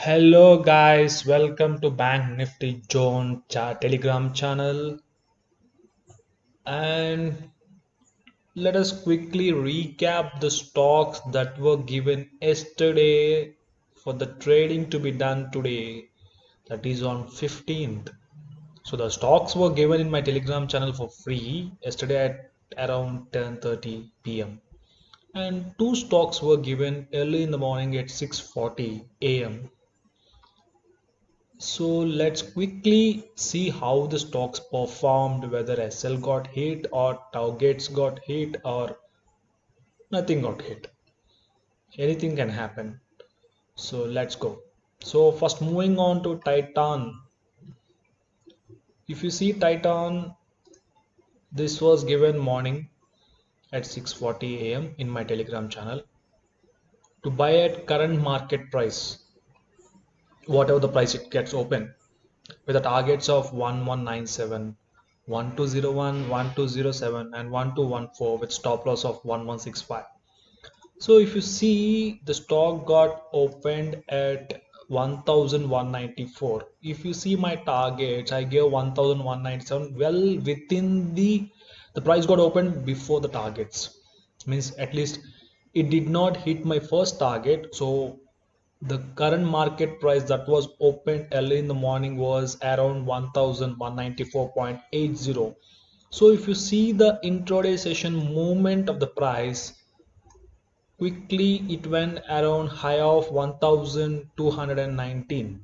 Hello guys, welcome to Bank Nifty Telegram channel, and let us quickly recap the stocks that were given yesterday for the trading to be done today, that is on 15th. So the stocks were given in my Telegram channel for free yesterday at around 10:30 p.m. and two stocks were given early in the morning at 6:40 a.m. So let's quickly see how the stocks performed, whether SL got hit or targets got hit or nothing got hit. Anything can happen. So let's go. So first moving on to Titan. If you see Titan, this was given morning at 6:40 a.m. in my Telegram channel to buy at current market price, whatever the price it gets open, with the targets of 1197, 1201, 1207, and 1214 with stop loss of 1165. So if you see, the stock got opened at 1194. If you see my targets, I gave 1197, well within the price got opened before the targets, means at least it did not hit my first target. So the current market price that was opened early in the morning was around 1194.80. So if you see the intraday session movement of the price, quickly it went around high of 1219.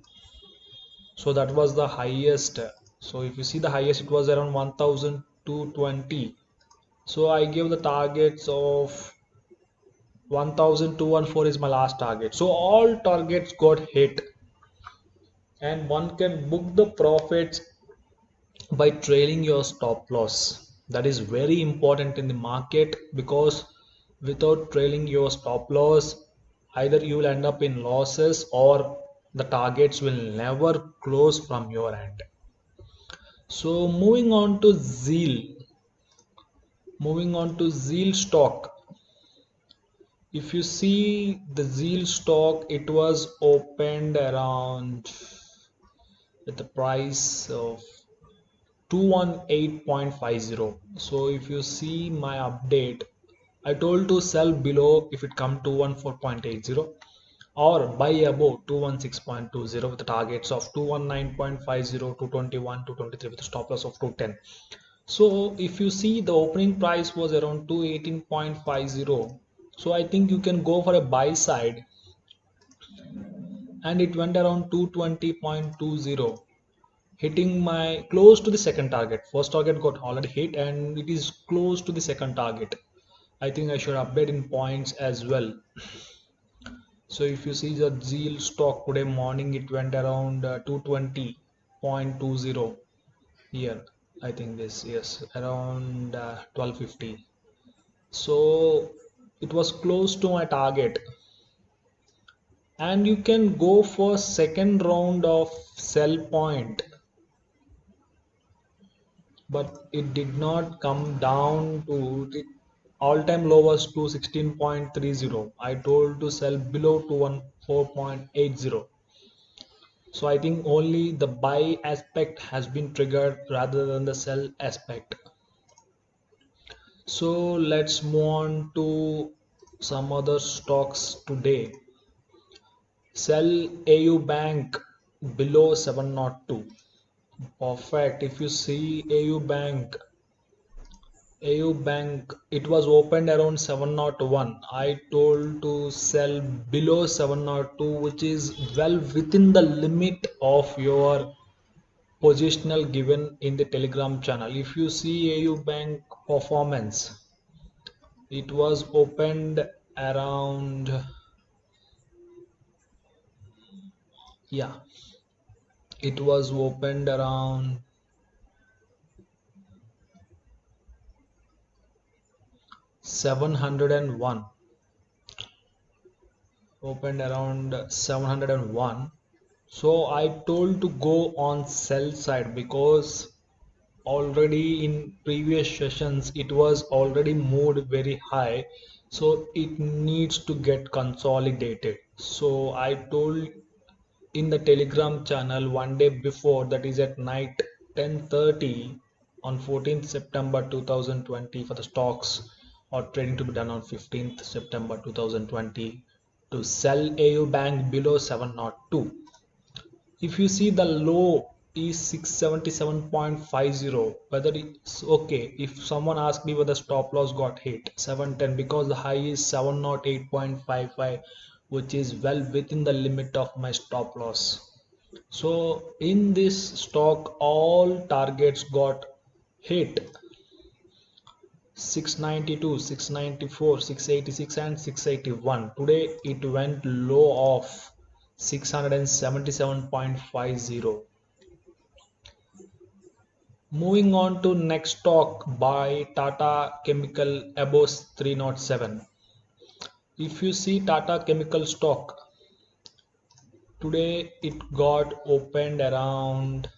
So that was the highest. So if you see the highest, it was around 1220. So I gave the targets of 1214 is my last target. So all targets got hit, and one can book the profits by trailing your stop loss. That is very important in the market, because without trailing your stop loss, either you will end up in losses or the targets will never close from your end. So moving on to Zeal stock. If you see the Zeal stock, it was opened around with the price of 218.50. So if you see my update, I told to sell below if it come 214.80 or buy above 216.20 with the targets of 219.50, 221, 223 with a stop loss of 210. So if you see, the opening price was around 218.50. So I think you can go for a buy side, and it went around 220.20, hitting my close to the second target. First target got already hit, and it is close to the second target. I think I should update in points as well. So if you see the Zeal stock today morning, it went around 220.20 here. I think this, yes, around 1250. So it was close to my target, and you can go for second round of sell point, but it did not come down to the all-time low was 216.30. I told to sell below 214.80. So I think only the buy aspect has been triggered rather than the sell aspect. So let's move on to some other stocks today. Sell AU Bank below 702. Perfect. If you see AU Bank, it was opened around 701. I told to sell below 702, which is well within the limit of your positional given in the Telegram channel. If you see AU Bank performance, it was opened around, yeah, it was opened around 701. Opened around 701. So I told to go on sell side, because already in previous sessions it was already moved very high, so it needs to get consolidated. So I told in the Telegram channel one day before, that is at night 10:30 on 14th September 2020 for the stocks or trading to be done on 15th September 2020 to sell AU Bank below 702. If you see the low is 677.50, whether it's okay. If someone asks me whether stop loss got hit 710, because the high is 708.55, which is well within the limit of my stop loss. So in this stock all targets got hit: 692, 694, 686 and 681. Today it went low of 677.50. Moving on to next stock by Tata Chemical Abos 307. If you see Tata Chemical stock, today it got opened around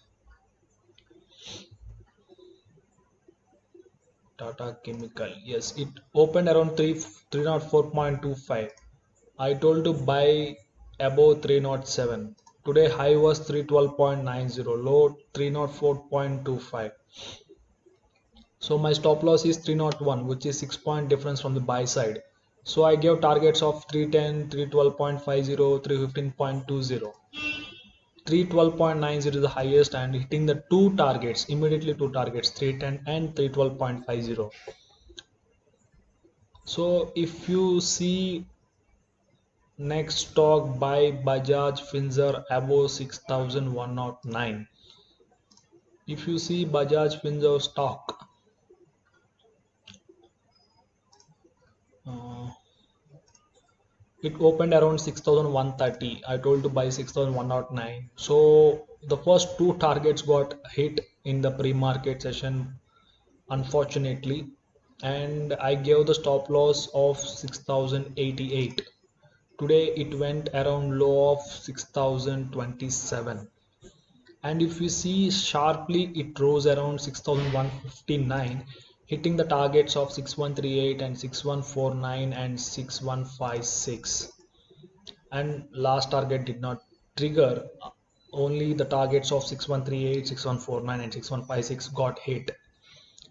Tata Chemical. Yes, it opened around 304.25. I told to buy above 307. Today high was 312.90, low 304.25. So my stop loss is 301, which is 6 point difference from the buy side. So I gave targets of 310, 312.50, 315.20. 312.90 is the highest, and hitting the two targets, immediately two targets, 310 and 312.50. So if you see next stock by Bajaj Finserv above 6109. If you see Bajaj Finserv stock, uh, it opened around 6130. I told to buy 6109. So the first two targets got hit in the pre-market session, unfortunately, and I gave the stop loss of 6088. Today it went around low of 6027. And if you see sharply, it rose around 6159, hitting the targets of 6138 and 6149 and 6156. And last target did not trigger, only the targets of 6138, 6149 and 6156 got hit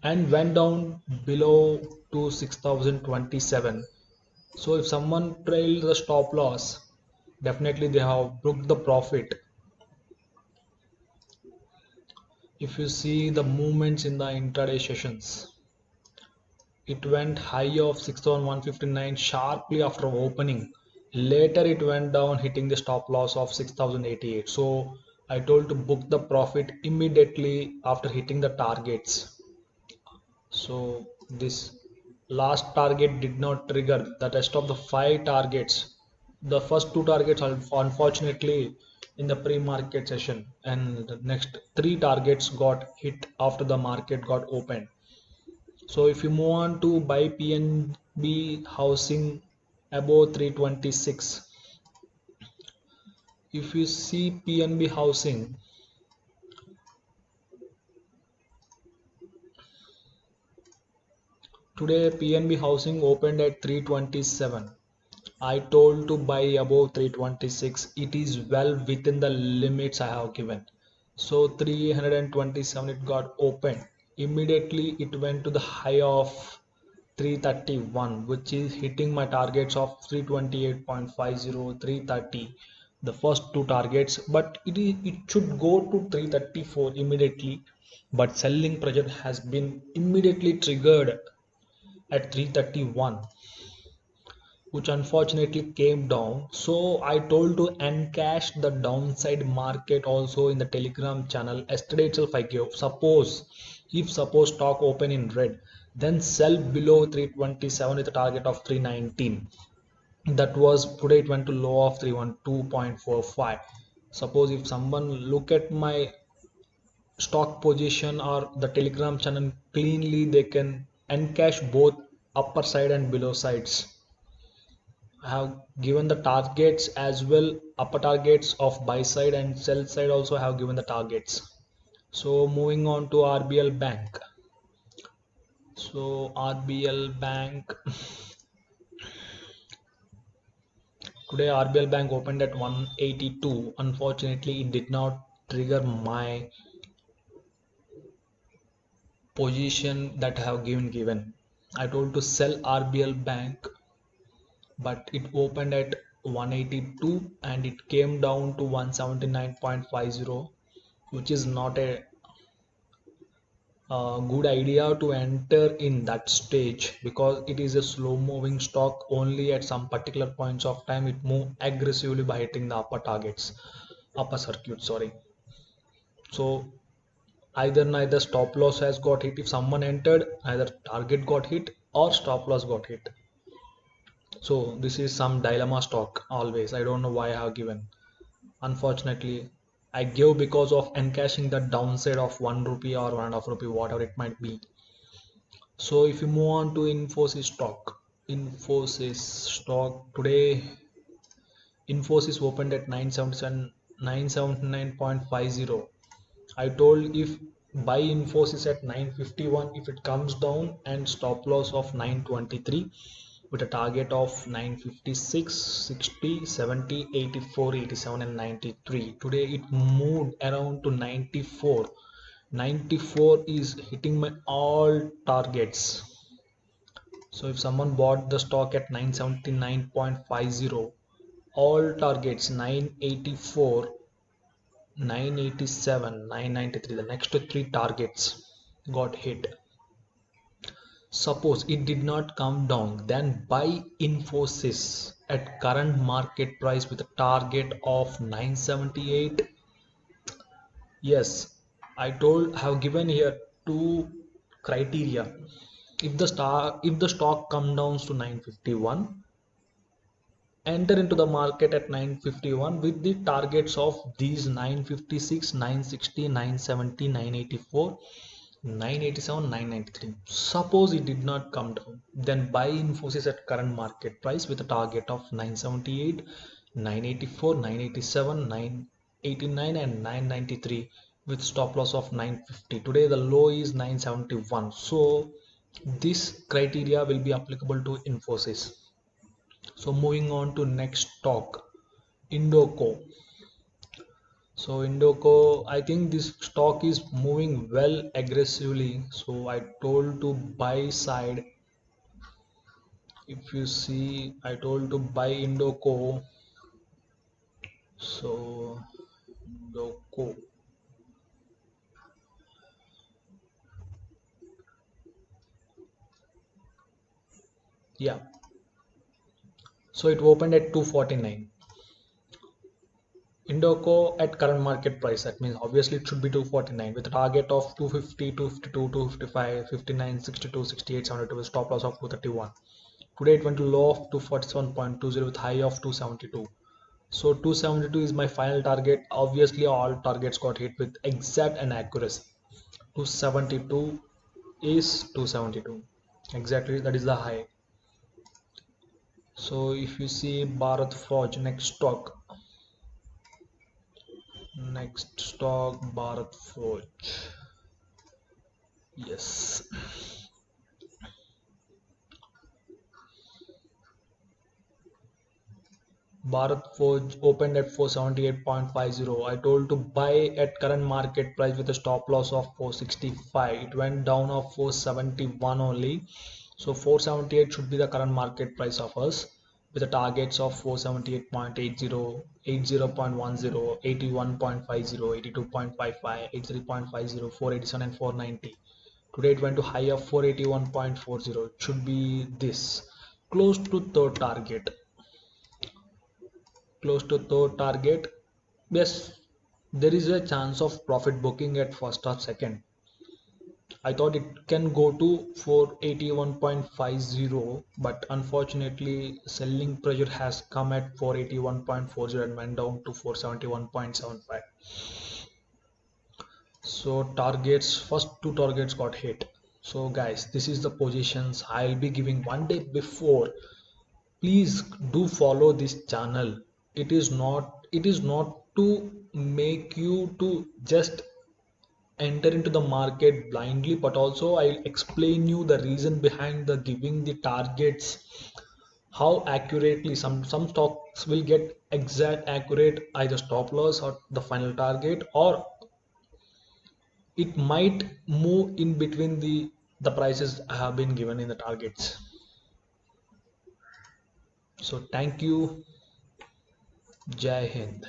and went down below to 6027. So if someone trailed the stop loss, definitely they have booked the profit. If you see the movements in the intraday sessions, it went high of 6159 sharply after opening. Later it went down, hitting the stop loss of 6088. So I told to book the profit immediately after hitting the targets. So this last target did not trigger. The rest of the five targets, the first two targets are unfortunately in the pre-market session, and the next three targets got hit after the market got opened. So if you move on to buy PNB housing above 326, if you see PNB housing, today PNB housing opened at 327. I told to buy above 326. It is well within the limits I have given. So 327 it got opened. Immediately it went to the high of 331, which is hitting my targets of 328.50, 330, the first two targets, but it should go to 334 immediately. But selling pressure has been immediately triggered at 331, which unfortunately came down. So I told to encash the downside market also in the Telegram channel. Yesterday itself I gave, suppose stock open in red, then sell below 327 with a target of 319. That was today it went to low of 312.45. Suppose if someone look at my stock position or the Telegram channel cleanly, they can encash both upper side and below sides. I have given the targets as well, upper targets of buy side and sell side also have given the targets. So moving on to RBL Bank. So RBL Bank, Today RBL Bank opened at 182. Unfortunately, it did not trigger my position that I have given. I told to sell RBL Bank, but it opened at 182 and it came down to 179.50, which is not a good idea to enter in that stage because it is a slow moving stock. Only at some particular points of time it move aggressively by hitting the upper circuit, sorry. So neither stop loss has got hit. If someone entered, either target got hit or stop loss got hit. So this is some dilemma stock always. I don't know why I have given. Unfortunately, I give because of encashing the downside of 1 rupee or 1.5 rupee, whatever it might be. So if you move on to Infosys stock today, Infosys opened at 979.50. I told if buy Infosys at 951 if it comes down, and stop loss of 923 with a target of 956, 60, 70, 84, 87 and 93. Today it moved around to 94. 94 is hitting my all targets. So if someone bought the stock at 979.50, all targets 984, 987, 993, the next three targets got hit. Suppose it did not come down, then buy Infosys at current market price with a target of 978. Yes, I have given here two criteria. If the stock comes down to 951, enter into the market at 951 with the targets of these 956, 960, 970, 984, 987, 993. Suppose it did not come down, then buy Infosys at current market price with a target of 978, 984, 987, 989 and 993 with stop loss of 950. Today the low is 971. So this criteria will be applicable to Infosys. So moving on to next stock, Indoco. So Indoco, I think this stock is moving well aggressively. So I told to buy side. If you see, I told to buy Indoco. So Indoco, yeah. So it opened at 249. Indoco at current market price, that means obviously it should be 249 with a target of 250, 252, 255, 59, 62, 68, 72 with stop loss of 231. Today it went to low of 247.20 with high of 272. So 272 is my final target. Obviously all targets got hit with exact and accuracy. 272 is 272. Exactly, that is the high. So if you see Bharat Forge, next stock Bharat Forge. Yes. Bharat Forge opened at 478.50. I told to buy at current market price with a stop loss of 465. It went down of 471 only. So 478 should be the current market price of us with the targets of 478.80, 80.10, 81.50, 82.55, 83.50, 487 and 490. Today it went to high of 481.40. It should be this. Close to third target. Close to third target. Yes, there is a chance of profit booking at first or second. I thought it can go to 481.50, but unfortunately selling pressure has come at 481.40 and went down to 471.75. So targets, first two targets got hit. So guys, this is the positions I'll be giving one day before. Please do follow this channel. It is not to make you to just enter into the market blindly, but also I'll explain you the reason behind the giving the targets, how accurately some stocks will get exact accurate either stop loss or the final target, or it might move in between the prices have been given in the targets. So thank you. Jai Hind.